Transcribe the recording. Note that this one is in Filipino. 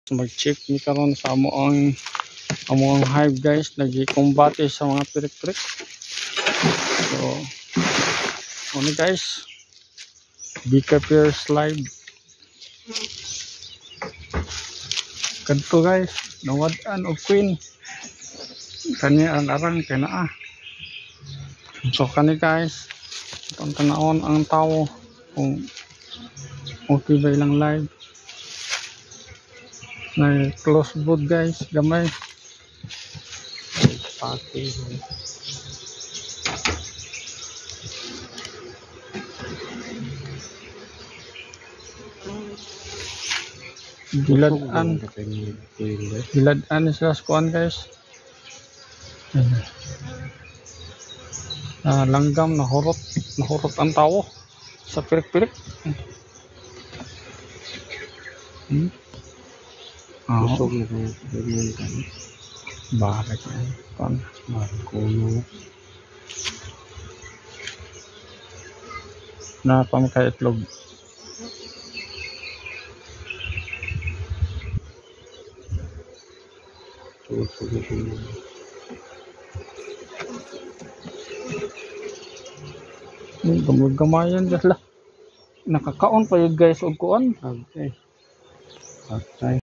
Mag-check ni karon sa ang hive guys, nagikumbate sa mga pirik-pirik. So ano guys, Beekeeper Live kadto guys, nawad-an og queen kanya ang arang kay naa. So kani guys, itong tanawon ang tao kung okay ba ilang live. May close boot guys, gamay. Pati. Giladan sila sa kuan guys. Langgam nahurot ang tao sa pirik-pirik. Busog na ganyan kan. Bakit kan Kuno. na pamikay itlog. Busog na ganyan. Gamay-gamayan dala. Nakakaon pa yun guys og kuan. Okay. Patay.